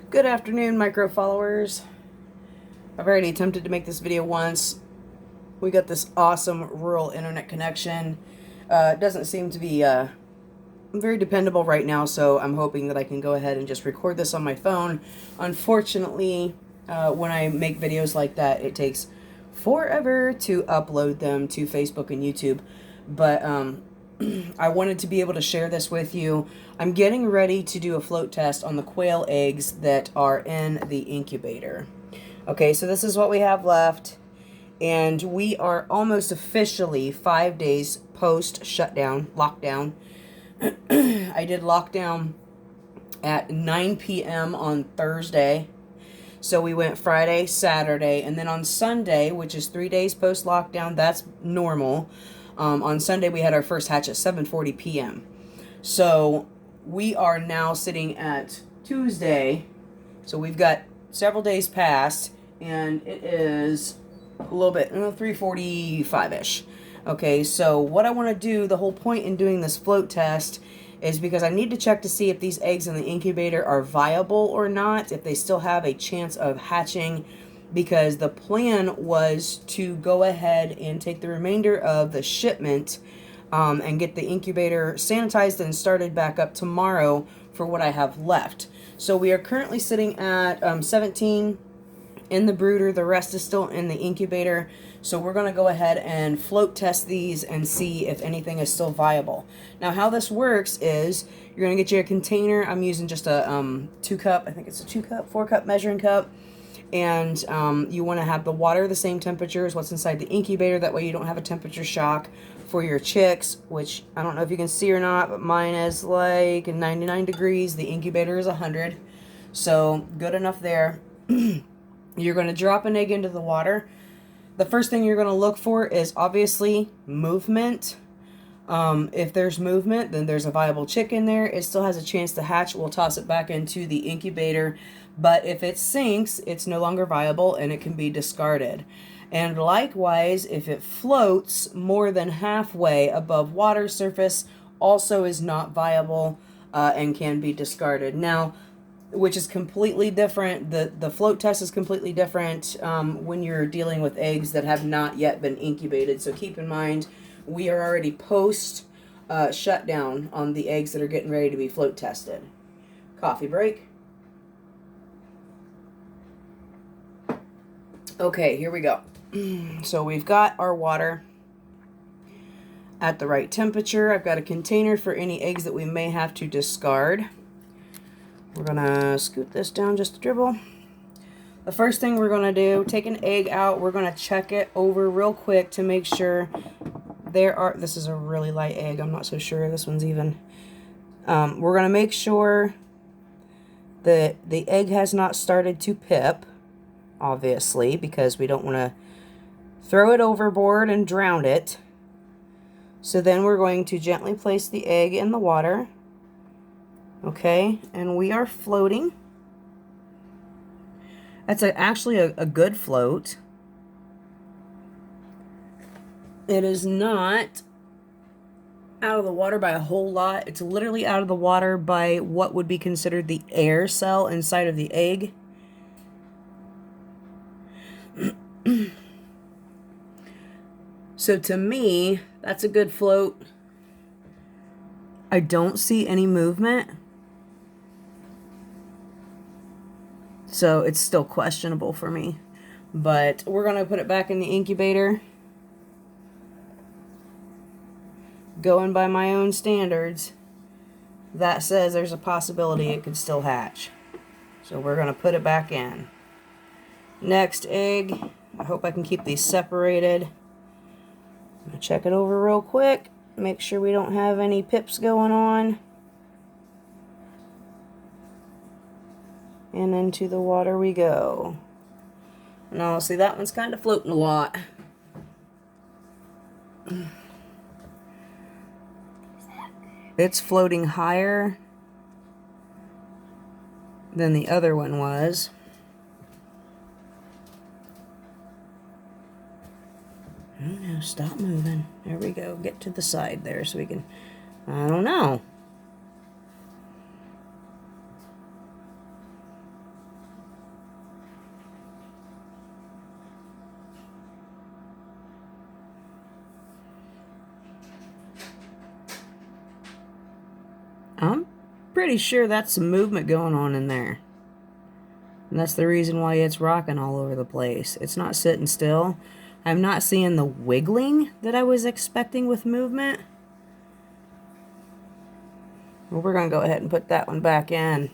Good afternoon, micro followers. I've already attempted to make this video once. We got this awesome rural internet connection. It doesn't seem to be very dependable right now, so I'm hoping that I can go ahead and just record this on my phone. Unfortunately, when I make videos like that, it takes forever to upload them to Facebook and YouTube. But I wanted to be able to share this with you. I'm getting ready to do a float test on the quail eggs that are in the incubator. Okay, so this is what we have left, and we are almost officially 5 days post shutdown, lockdown. I did lockdown at 9 p.m. on Thursday. So we went Friday, Saturday, and then on Sunday, which is 3 days post lockdown, that's normal. On Sunday, we had our first hatch at 7:40 p.m. So we are now sitting at Tuesday. So we've got several days past, and it is a little bit 3:45-ish. Okay, so what I want to do, the whole point in doing this float test is because I need to check to see if these eggs in the incubator are viable or not, if they still have a chance of hatching, because the plan was to go ahead and take the remainder of the shipment and get the incubator sanitized and started back up tomorrow for what I have left. So we are currently sitting at 17 in the brooder. The rest is still in the incubator. So we're going to go ahead and float test these and see if anything is still viable. Now, how this works is you're going to get you a container. I'm using just a 2-cup, I think it's a 2-cup, 4-cup measuring cup. And you want to have the water the same temperature as what's inside the incubator. That way you don't have a temperature shock for your chicks, which I don't know if you can see or not, but mine is like 99 degrees. The incubator is 100. So good enough there. You're going to drop an egg into the water. The first thing you're going to look for is obviously movement. If there's movement, then there's a viable chick in there. It still has a chance to hatch. We'll toss it back into the incubator. But if it sinks, it's no longer viable and it can be discarded. And likewise, if it floats more than halfway above water surface, also is not viable and can be discarded. Now, which is completely different. The float test is completely different when you're dealing with eggs that have not yet been incubated. So keep in mind, we are already post shutdown on the eggs that are getting ready to be float tested. Coffee break. Okay, here we go. So we've got our water at the right temperature. I've got a container for any eggs that we may have to discard. We're going to scoot this down just a dribble. The first thing we're going to do, take an egg out. We're going to check it over real quick to make sure this is a really light egg. I'm not so sure this one's even. We're going to make sure that the egg has not started to pip, obviously, because we don't want to throw it overboard and drown it. So then we're going to gently place the egg in the water. Okay, and we are floating. That's actually a good float. It is not out of the water by a whole lot. It's literally out of the water by what would be considered the air cell inside of the egg. So to me, that's a good float. I don't see any movement. So it's still questionable for me. But we're going to put it back in the incubator. Going by my own standards, that says there's a possibility it could still hatch. So we're going to put it back in. Next egg. I hope I can keep these separated. I'm going to check it over real quick. Make sure we don't have any pips going on. And into the water we go. Now, see, that one's kind of floating a lot. It's floating higher than the other one was. Oh no, stop moving. There we go. Get to the side there so we can, I don't know. pretty sure that's some movement going on in there. And that's the reason why it's rocking all over the place. It's not sitting still. I'm not seeing the wiggling that I was expecting with movement. Well, we're going to go ahead and put that one back in.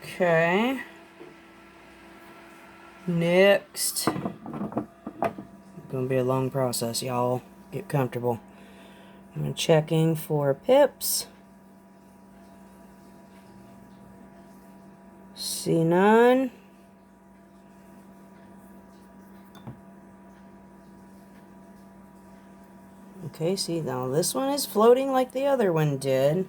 Okay. Next. It's going to be a long process, y'all. Get comfortable. I'm checking for pips. See none. Okay, see, now this one is floating like the other one did.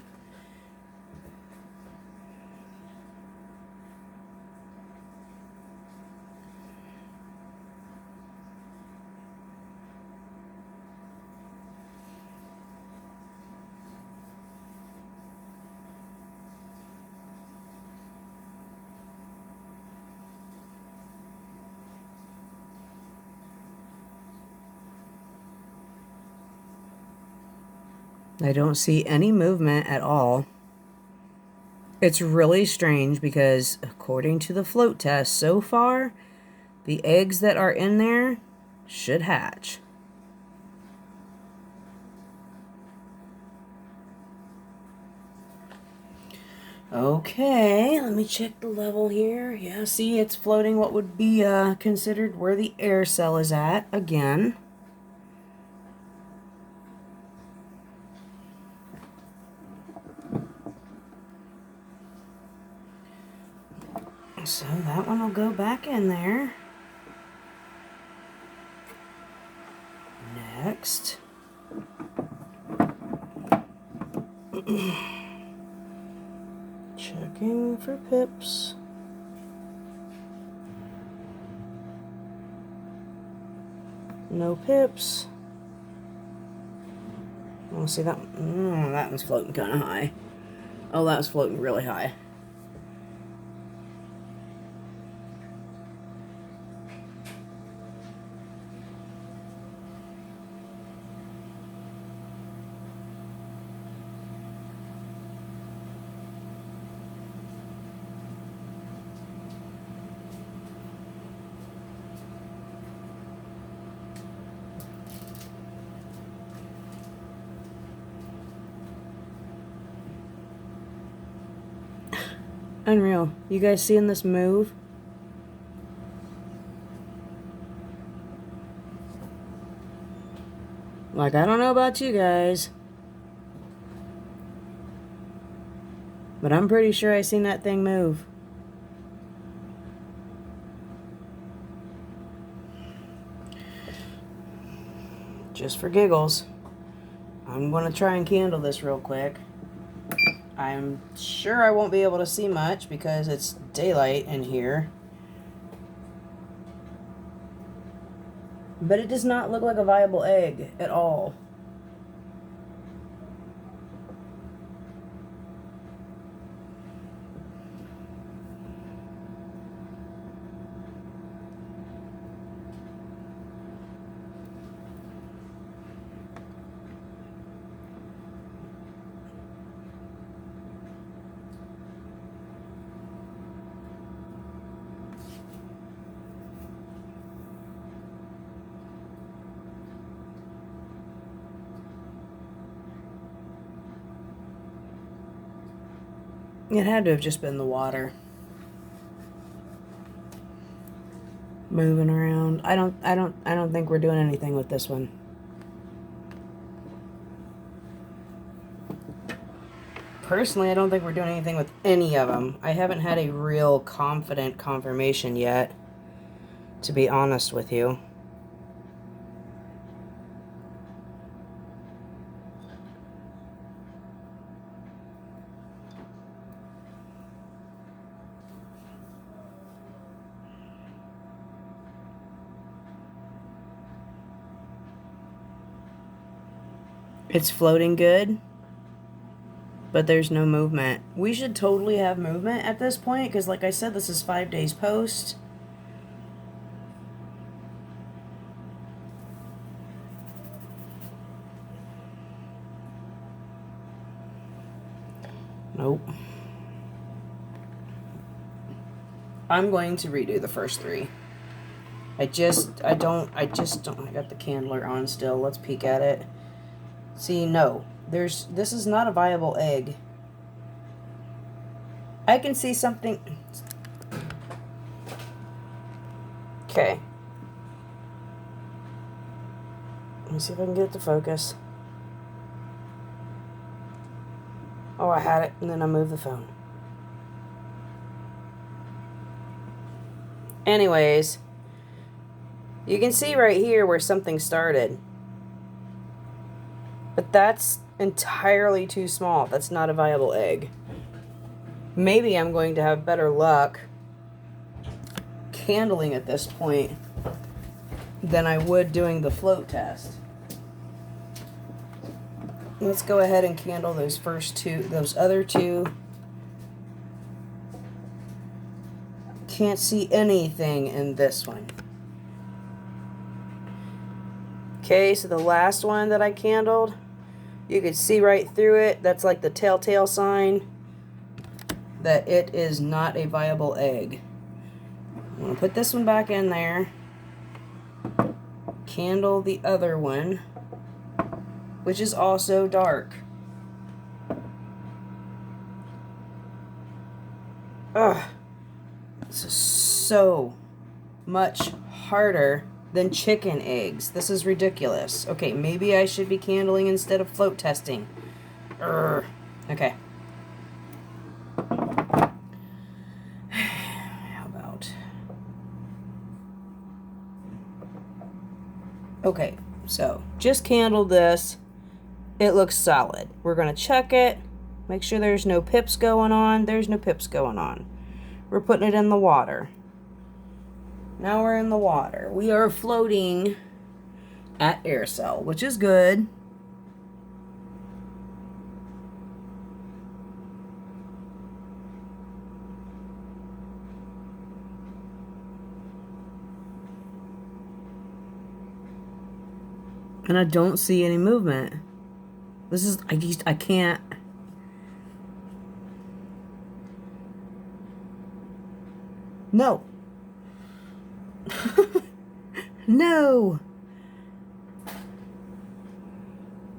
I don't see any movement at all. It's really strange because according to the float test so far, the eggs that are in there should hatch. Okay, let me check the level here. Yeah, see, it's floating what would be considered where the air cell is at again. So that one will go back in there. Next. Checking for pips. No pips. Oh, see that? That one's floating kind of high. Oh, that was floating really high. Unreal. You guys seeing this move? Like, I don't know about you guys, but I'm pretty sure I seen that thing move. Just for giggles, I'm going to try and candle this real quick. I'm sure I won't be able to see much because it's daylight in here. But it does not look like a viable egg at all. It had to have just been the water moving around. I don't think we're doing anything with this one. Personally, I don't think we're doing anything with any of them. I haven't had a real confident confirmation yet, to be honest with you. It's floating good, but there's no movement. We should totally have movement at this point because, like I said, this is 5 days post. Nope. I'm going to redo the first 3. I just don't, I got the candler on still. Let's peek at it. See, no. This is not a viable egg. I can see something. Okay. Let me see if I can get it to focus. Oh, I had it, and then I moved the phone. Anyways, you can see right here where something started. But that's entirely too small. That's not a viable egg. Maybe I'm going to have better luck candling at this point than I would doing the float test. Let's go ahead and candle those first 2, those other 2. Can't see anything in this one. Okay, so the last one that I candled, you could see right through it. That's like the telltale sign that it is not a viable egg. I'm going to put this one back in there. Candle the other one, which is also dark. Ugh. This is so much harder than chicken eggs. This is ridiculous. Okay, maybe I should be candling instead of float testing. Urgh. Okay. How about... Okay, so just candled this. It looks solid. We're going to check it. Make sure there's no pips going on. There's no pips going on. We're putting it in the water. Now we're in the water. We are floating at air cell, which is good. And I don't see any movement. This is, I can't. No. No.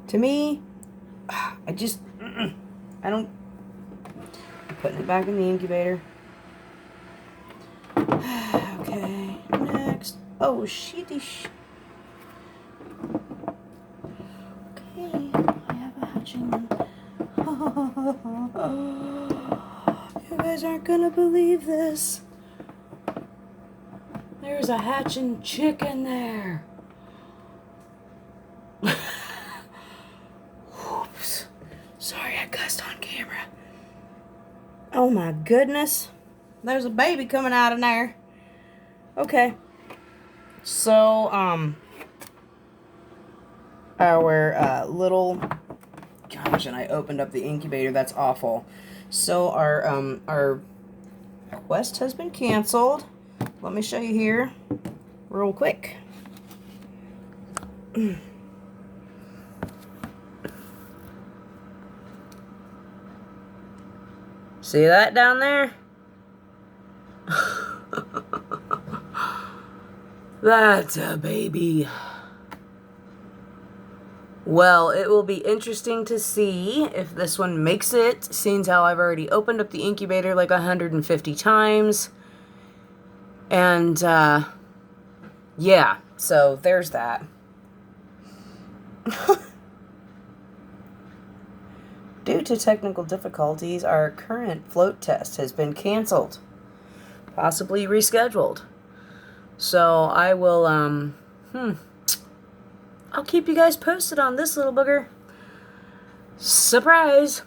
To me, I don't. I'm putting it back in the incubator. Okay, next. Oh, sheetish. Okay, I have a hatching one. You guys aren't gonna believe this. There's a hatching chicken there. Oops. Sorry I cussed on camera. Oh my goodness. There's a baby coming out of there. Okay. So, our little... Gosh, and I opened up the incubator. That's awful. So, our quest has been canceled. Let me show you here real quick. See that down there? That's a baby. Well, it will be interesting to see if this one makes it, seeing how I've already opened up the incubator like 150 times. And, yeah, so there's that. Due to technical difficulties, our current float test has been canceled, possibly rescheduled. So I will, I'll keep you guys posted on this little booger. Surprise!